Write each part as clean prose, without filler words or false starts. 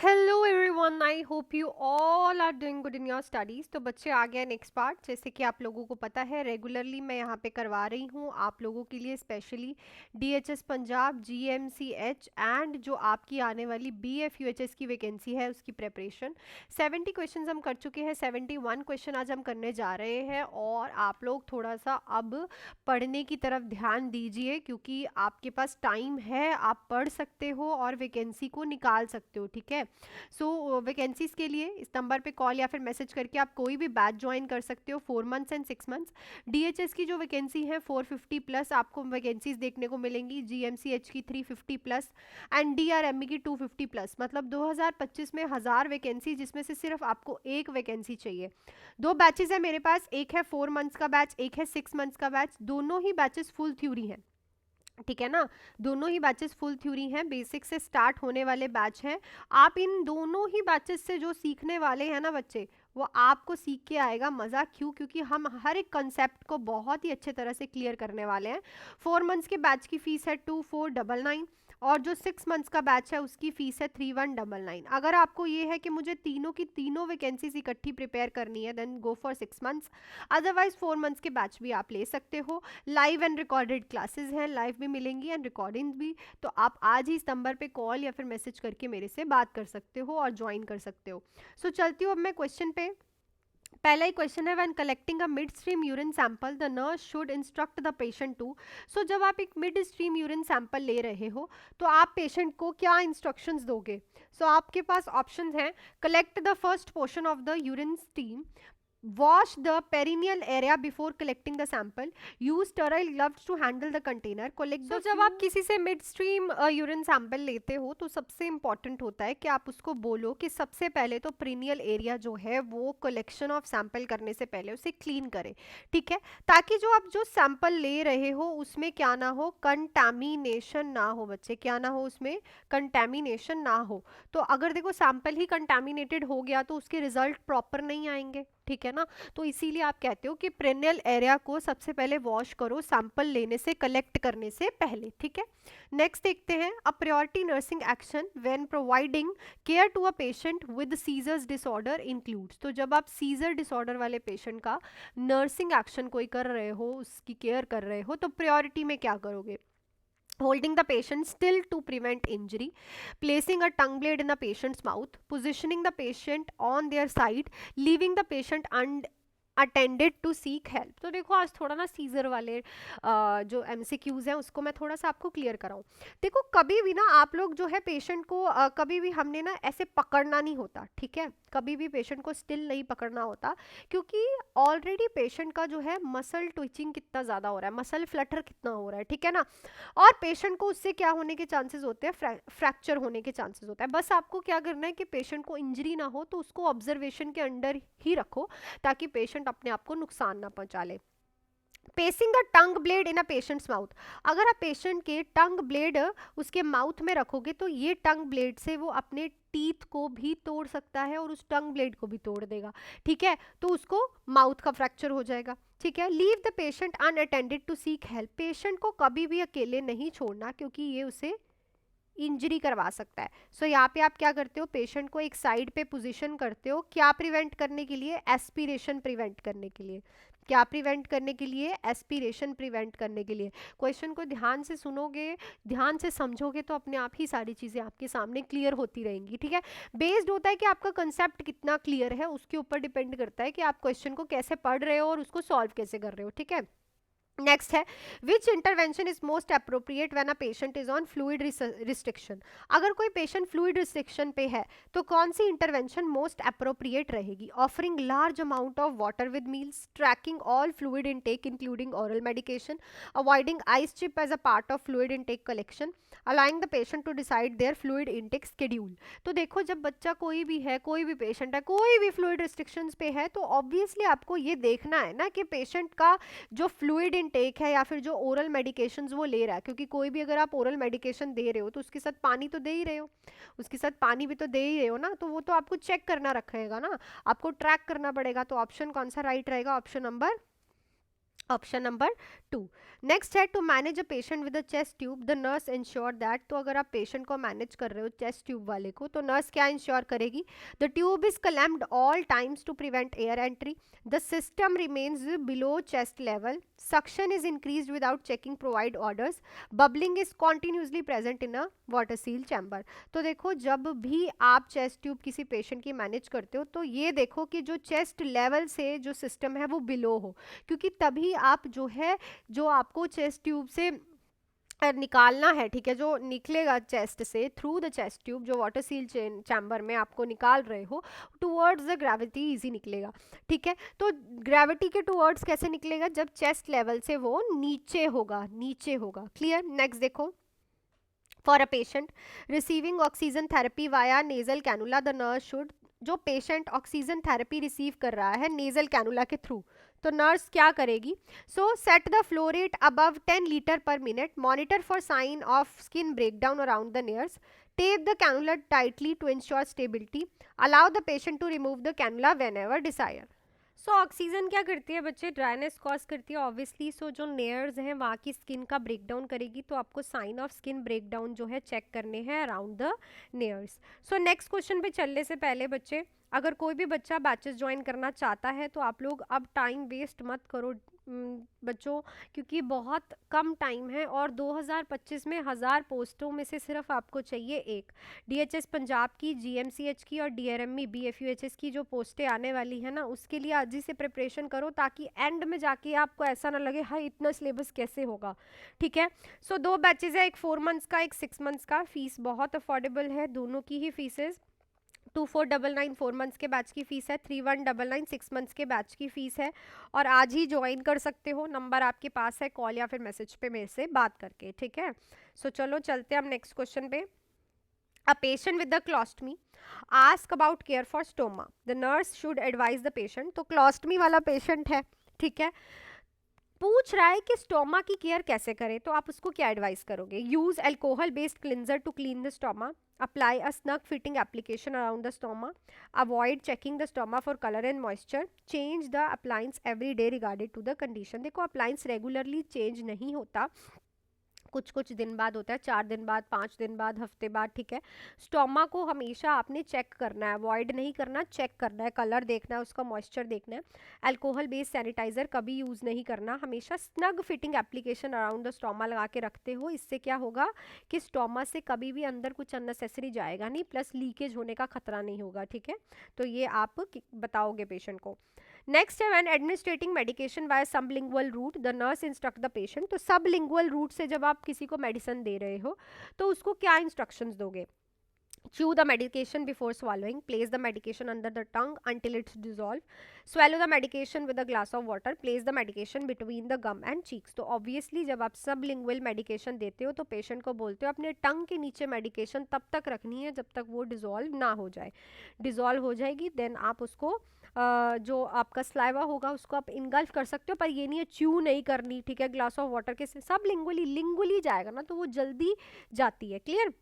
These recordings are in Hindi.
Hello everyone, I hope you all are doing good in your studies. तो बच्चे आ गया नेक्स्ट पार्ट। जैसे कि आप लोगों को पता है, रेगुलरली मैं यहाँ पे करवा रही हूँ आप लोगों के लिए, specially DHS Punjab, GMCH and जो आपकी आने वाली बीएफयूएचएस की वैकेंसी है उसकी प्रिपरेशन। 70 क्वेश्चंस हम कर चुके हैं, 71 क्वेश्चन आज हम करने जा रहे हैं। और आप लोग थोड़ा सा अब पढ़ने की तरफ ध्यान दीजिए, क्योंकि आपके पास टाइम है, आप पढ़ सकते हो और वैकेंसी को निकाल सकते हो। ठीक है, सो वैकेंसीज के लिए इस नंबर पे कॉल या फिर मैसेज करके आप कोई भी बैच ज्वाइन कर सकते हो, 4 मंथ्स एंड 6 मंथ्स। डीएचएस की जो वैकेंसी है 450 प्लस आपको वैकेंसीज देखने को मिलेंगी, जीएमसीएच की 350 प्लस एंड डीआरएमई की 250 प्लस। मतलब 2025 में 1000 वैकेंसी, जिसमें से सिर्फ आपको एक वैकेंसी चाहिए। दो बैचेस है मेरे पास, एक है 4 मंथ्स का बैच, एक है 6 मंथ्स का बैच। दोनों ही बैचेस फुल थ्योरी है, ठीक है ना। दोनों ही बैचेस फुल थ्योरी हैं, बेसिक से स्टार्ट होने वाले बैच हैं। आप इन दोनों ही बैचेस से जो सीखने वाले हैं ना बच्चे, वो आपको सीख के आएगा मज़ा। क्यों? क्योंकि हम हर एक कंसेप्ट को बहुत ही अच्छे तरह से क्लियर करने वाले हैं। 4 मंथ्स के बैच की फीस है 2499 और जो 6 मंथ्स का बैच है उसकी फीस है 3199। अगर आपको ये है कि मुझे तीनों की तीनों वैकेंसीज इकट्ठी प्रिपेयर करनी है, then go for 6 months. Otherwise 4 months के बैच भी आप ले सकते हो। लाइव एंड रिकॉर्डेड क्लासेस हैं, लाइव भी मिलेंगी एंड रिकॉर्डिंग भी। तो आप आज ही इस नंबर पे कॉल या फिर मैसेज करके मेरे से बात कर सकते हो और ज्वाइन कर सकते हो। सो चलती हूँ अब मैं क्वेश्चन पे। पहला ही क्वेश्चन है, when collecting a midstream urine sample the nurse should instruct the patient to. So जब आप एक मिड स्ट्रीम यूरिन सैंपल ले रहे हो तो आप पेशेंट को क्या इंस्ट्रक्शंस दोगे? सो आपके पास ऑप्शंस हैं, collect the first portion of the urine stream, wash the perineal area before collecting the sample, use sterile gloves to handle the container, collect the जब आप किसी से मिड स्ट्रीम यूरिन सैंपल लेते हो तो सबसे इंपॉर्टेंट होता है कि आप उसको बोलो कि सबसे पहले तो प्रीनियल एरिया जो है वो कलेक्शन ऑफ सैंपल करने से पहले उसे क्लीन करें। ठीक है, ताकि जो आप जो सैंपल ले रहे हो उसमें क्या ना हो, कंटामिनेशन ना हो बच्चे, क्या ना हो उसमें, कंटामिनेशन ना हो। तो अगर देखो सैंपल ही कंटामिनेटेड हो गया तो उसके रिजल्ट प्रॉपर नहीं आएंगे, ठीक है ना। तो इसीलिए आप कहते हो कि पेरिनियल एरिया को सबसे पहले वॉश करो सैंपल लेने से, कलेक्ट करने से पहले। ठीक है, नेक्स्ट देखते हैं, a priority nursing action when providing care to a patient with seizures disorder includes. तो जब आप सीजर डिसऑर्डर वाले पेशेंट का नर्सिंग एक्शन कोई कर रहे हो, उसकी केयर कर रहे हो, तो प्रायोरिटी में क्या करोगे? Holding the patient still to prevent injury, placing a tongue blade in the patient's mouth, positioning the patient on their side, leaving the patient attended to seek help. तो देखो आज थोड़ा ना सीजर वाले जो एमसीक्यूज हैं उसको मैं थोड़ा सा आपको क्लियर कराऊं। देखो कभी भी ना आप लोग जो है पेशेंट को कभी भी हमने ना ऐसे पकड़ना नहीं होता, ठीक है, कभी भी पेशेंट को स्टिल नहीं पकड़ना होता, क्योंकि ऑलरेडी पेशेंट का जो है मसल ट्विचिंग कितना ज़्यादा हो रहा है, मसल फ्लटर कितना हो रहा है, ठीक है ना। और पेशेंट को उससे क्या होने के चांसेस होते हैं, फ्रैक्चर होने के चांसेस होता है। बस आपको क्या करना है कि पेशेंट को इंजरी ना हो तो उसको ऑब्जर्वेशन के अंडर ही रखो, ताकि पेशेंट अपने आप को नुकसान ना पहुंचा ले। पेसिंग अ टंग ब्लेड इन अ पेशेंट्स माउथ, अगर आप पेशेंट के टंग ब्लेड उसके माउथ में रखोगे तो ये टंग ब्लेड से वो अपने टीथ को भी तोड़ सकता है और उस टंग ब्लेड को भी तोड़ देगा, ठीक है, तो उसको माउथ का फ्रैक्चर हो जाएगा। ठीक है, leave the patient unattended to seek help, patient को कभी भी अकेले नहीं छोड़ना, क्योंकि ये उसे इंजरी करवा सकता है। सो यहाँ पे आप क्या करते हो, पेशेंट को एक साइड पे पोजीशन करते हो, क्या प्रिवेंट करने के लिए? एस्पिरेशन प्रिवेंट करने के लिए। क्या प्रिवेंट करने के लिए? एस्पिरेशन प्रिवेंट करने के लिए। क्वेश्चन को ध्यान से सुनोगे, ध्यान से समझोगे तो अपने आप ही सारी चीज़ें आपके सामने क्लियर होती रहेंगी, ठीक है। बेस्ड होता है कि आपका कंसेप्ट कितना क्लियर है, उसके ऊपर डिपेंड करता है कि आप क्वेश्चन को कैसे पढ़ रहे हो और उसको सॉल्व कैसे कर रहे हो, ठीक है। नेक्स्ट है, which intervention is most appropriate when a patient is on fluid restriction. अगर कोई पेशेंट फ्लूइड रिस्ट्रिक्शन पे है तो कौन सी इंटरवेंशन मोस्ट अप्रोप्रिएट रहेगी? Offering large amount of water with meals, tracking all fluid intake including oral medication, avoiding ice chip as a part of fluid intake collection, allowing the patient to decide their fluid intake schedule. तो देखो जब बच्चा कोई भी है, कोई भी पेशेंट है, कोई भी फ्लूइड रिस्ट्रिक्शंस पे है, तो ऑब्वियसली आपको ये देखना है ना कि पेशेंट का जो फ्लूइड इनटेक है या फिर जो ओरल मेडिकेशंस वो ले रहा है, क्योंकि कोई भी अगर आप ओरल मेडिकेशन दे रहे हो तो उसके साथ पानी तो दे ही रहे हो, उसके साथ पानी भी तो दे ही रहे हो ना, तो वो तो आपको चेक करना रखेगा ना, आपको ट्रैक करना पड़ेगा। तो ऑप्शन कौन सा राइट रहेगा? Option number option number 2। Next है to manage a patient with a chest tube the nurse ensure that. तो अगर आप पेशेंट को मैनेज कर रहे हो चेस्ट ट्यूब वाले को, तो नर्स क्या इंश्योर करेगी? The tube is clamped all times to prevent air entry, the system remains below chest level, suction is increase without checking provide orders, bubbling is continuously present in a water seal chamber. तो देखो जब भी आप चेस्ट ट्यूब किसी पेशेंट की मैनेज करते हो तो ये देखो कि जो चेस्ट लेवल से जो सिस्टम है वो बिलो हो, क्योंकि तभी आप जो है, जो आपको चेस्ट ट्यूब से निकालना है, ठीक है, जो निकलेगा चेस्ट से थ्रू द चेस्ट ट्यूब, जो वाटर सील चैम्बर में आपको निकाल रहे हो, टुवर्ड्स द ग्रेविटी इजी निकलेगा। ठीक है, तो ग्रेविटी के टुवर्ड्स कैसे निकलेगा? जब चेस्ट लेवल से वो नीचे होगा, नीचे होगा। क्लियर? नेक्स्ट देखो, for a patient receiving oxygen therapy via nasal cannula the nurse should. जो पेशेंट ऑक्सीजन थेरेपी रिसीव कर रहा है नेजल कैनुला के थ्रू, तो नर्स क्या करेगी? So set the flow rate above 10 litre per minute, monitor for sign of skin breakdown around the nares, tape the cannula tightly to ensure stability, allow the patient to remove the cannula when ever Dzire. So oxygen क्या करती है बच्चे? ड्राइनेस कॉज करती है ऑब्वियसली। सो जो नेयर्स हैं वहाँ की स्किन का ब्रेकडाउन करेगी, तो आपको साइन ऑफ स्किन ब्रेकडाउन जो है चेक करने हैं around the नेयर्स। So next question पे चलने से पहले बच्चे, अगर कोई भी बच्चा बैचेस ज्वाइन करना चाहता है तो आप लोग अब टाइम वेस्ट मत करो बच्चों, क्योंकि बहुत कम टाइम है और 2025 में 1000 पोस्टों में से सिर्फ आपको चाहिए एक। डीएचएस पंजाब की, जीएमसीएच की और डीआरएमई बीएफयूएचएस की जो पोस्टें आने वाली है ना, उसके लिए आज ही से प्रिपरेशन करो, ताकि एंड में जाके आपको ऐसा ना लगे हाय इतना सिलेबस कैसे होगा। ठीक है, सो 2 बैचेज है, एक 4 मंथ्स का, एक 6 मंथ्स का। फीस बहुत अफोर्डेबल है, दोनों की ही फीसेज 2499 4 मंथ्स के बैच की फीस है, 3199 6 मंथ्स के बैच की फीस है, और आज ही ज्वाइन कर सकते हो। नंबर आपके पास है, कॉल या फिर मैसेज पे मेरे से बात करके। ठीक है, सो चलो चलते हैं हम नेक्स्ट क्वेश्चन पे। A patient with the colostomy ask about care for stoma. The nurse should advise the patient. तो colostomy वाला पेशेंट है, ठीक है, पूछ रहा है कि स्टोमा की केयर कैसे करें, तो आप उसको क्या एडवाइस करोगे? Use alcohol based cleanser to clean the stoma, apply a snug fitting application around the stoma, avoid checking the stoma for colour and moisture, change the appliance every day regarded to the condition. देखो अप्लायंस रेगुलरली चेंज नहीं होता, कुछ कुछ दिन बाद होता है, 4 दिन बाद, 5 दिन बाद, हफ्ते बाद। ठीक है, स्टोमा को हमेशा आपने चेक करना है, अवॉइड नहीं करना, चेक करना है, कलर देखना है, उसका मॉइस्चर देखना है। अल्कोहल बेस्ड सैनिटाइजर कभी यूज़ नहीं करना, हमेशा snug fitting application around the stoma लगा के रखते हो। इससे क्या होगा कि स्टोमा से कभी भी अंदर कुछ अननेसेसरी जाएगा नहीं, प्लस लीकेज होने का खतरा नहीं होगा। ठीक है, तो ये आप बताओगे पेशेंट को। नेक्स्ट है when administrating medication by sublingual route the nurse instruct the patient. तो सबलिंगुअल रूट से जब आप किसी को मेडिसिन दे रहे हो तो उसको क्या इंस्ट्रक्शंस दोगे? Chew the medication before swallowing. Place the medication under the tongue until it's dissolved. Swallow the medication with a glass of water. Place the medication between the gum and cheeks. तो obviously जब आप sublingual medication देते हो तो पेशेंट को बोलते हो अपने टंग के नीचे मेडिकेशन तब तक रखनी है जब तक वो डिजोल्व ना हो जाए। डिजोल्व हो जाएगी देन आप उसको जो आपका स्लाइवा होगा उसको आप इनगल्फ कर सकते हो, पर ये नहीं है च्यू नहीं करनी। ठीक है, ग्लास ऑफ वाटर के सब लिंगुअली जाएगा ना, तो वो जल्दी जाती है। क्लियर?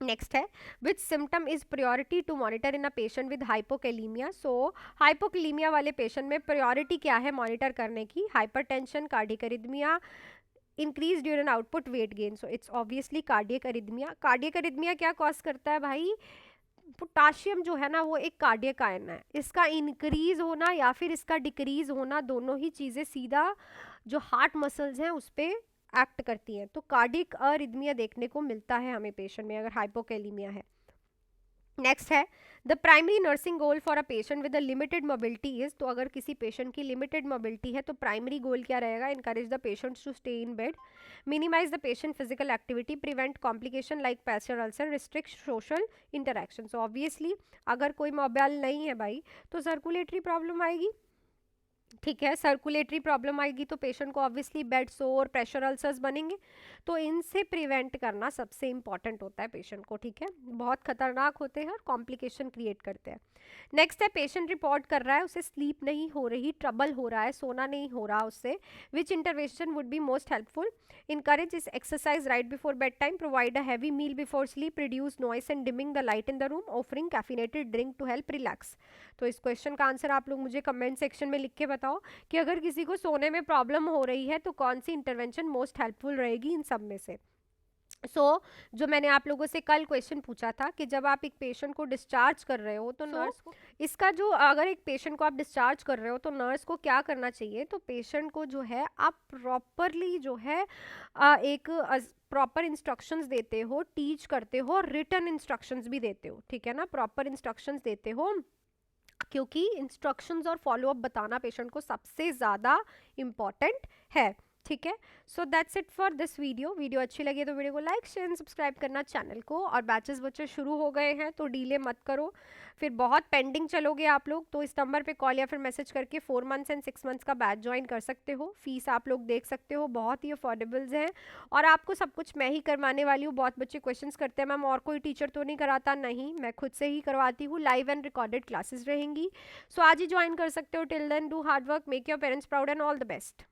नेक्स्ट है which symptom is priority to monitor in a patient with hypokalemia. So hypokalemia वाले पेशेंट में प्रायोरिटी क्या है मॉनिटर करने की? Hypertension, cardiac arrhythmia, increase urine output, weight gain. So it's obviously cardiac arrhythmia. Cardiac arrhythmia क्या कॉज करता है भाई? पोटाशियम जो है ना वो एक कार्डियक आयन है, इसका इंक्रीज होना या फिर इसका डिक्रीज होना, दोनों ही चीज़ें सीधा जो हार्ट मसल्स हैं उस पर एक्ट करती हैं। तो कार्डिक अरिथमिया देखने को मिलता है हमें पेशेंट में अगर हाइपोकैलीमिया है। नेक्स्ट है the primary nursing goal for a patient with a limited mobility is. तो अगर किसी पेशेंट की लिमिटेड मोबिलिटी है तो प्राइमरी गोल क्या रहेगा? Encourage the patients to stay in bed, minimise the patient physical activity, prevent complication like pressure ulcer, restrict social interaction. So obviously अगर कोई मोबाइल नहीं है भाई तो सर्कुलेटरी प्रॉब्लम आएगी। ठीक है, सर्कुलेटरी प्रॉब्लम आएगी तो पेशेंट को ऑब्वियसली बेड सोर, प्रेशर अल्सर्स बनेंगे। तो इनसे प्रिवेंट करना सबसे इंपॉर्टेंट होता है पेशेंट को। ठीक है, बहुत खतरनाक होते हैं और कॉम्प्लिकेशन क्रिएट करते हैं। नेक्स्ट है पेशेंट रिपोर्ट कर रहा है उसे स्लीप नहीं हो रही, ट्रबल हो रहा है, सोना नहीं हो रहा उससे, which intervention would be most helpful? Encourage इस exercise right before bedtime, provide a heavy meal before sleep, reduce noise and dimming the light in the room, offering caffeinated drink to help relax. तो इस क्वेश्चन का आंसर आप लोग मुझे कमेंट सेक्शन में लिख के बताओ कि अगर किसी को सोने में प्रॉब्लम हो रही है तो कौन सी इंटरवेंशन मोस्ट हेल्पफुल रहेगी इन सब में से। जो मैंने आप लोगों से कल क्वेश्चन पूछा था कि जब आप एक पेशेंट को डिस्चार्ज कर रहे हो तो नर्स को इसका जो अगर एक पेशेंट को आप डिस्चार्ज कर रहे हो तो नर्स को क्या करना चाहिए, तो पेशेंट को जो है आप प्रॉपरली जो है एक प्रॉपर इंस्ट्रक्शंस देते हो, टीच करते हो, रिटन इंस्ट्रक्शंस भी देते हो, ठीक है ना, प्रॉपर इंस्ट्रक्शंस देते हो, क्योंकि इंस्ट्रक्शंस और फॉलोअप बताना पेशेंट को सबसे ज़्यादा इम्पॉर्टेंट है, ठीक है। So that's it for this video अच्छी लगी तो वीडियो को लाइक शेयर एंड सब्सक्राइब करना चैनल को। और बैचेस बच्चे शुरू हो गए हैं तो डीले मत करो, फिर बहुत पेंडिंग चलोगे आप लोग, तो इस नंबर पे कॉल या फिर मैसेज करके 4 मंथ्स एंड 6 मंथ्स का बैच ज्वाइन कर सकते हो। फीस आप लोग देख सकते हो, बहुत ही अफोर्डेबल्स हैं और आपको सब कुछ मैं ही करवाने वाली हूँ। बहुत बच्चे क्वेश्चंस करते हैं मैम और कोई टीचर तो नहीं कराता, नहीं, मैं खुद से ही करवाती हूँ। लाइव एंड रिकॉर्डेड क्लासेस रहेंगी, सो आज ही ज्वाइन कर सकते हो। Till then do hard work, make your parents proud and all the best.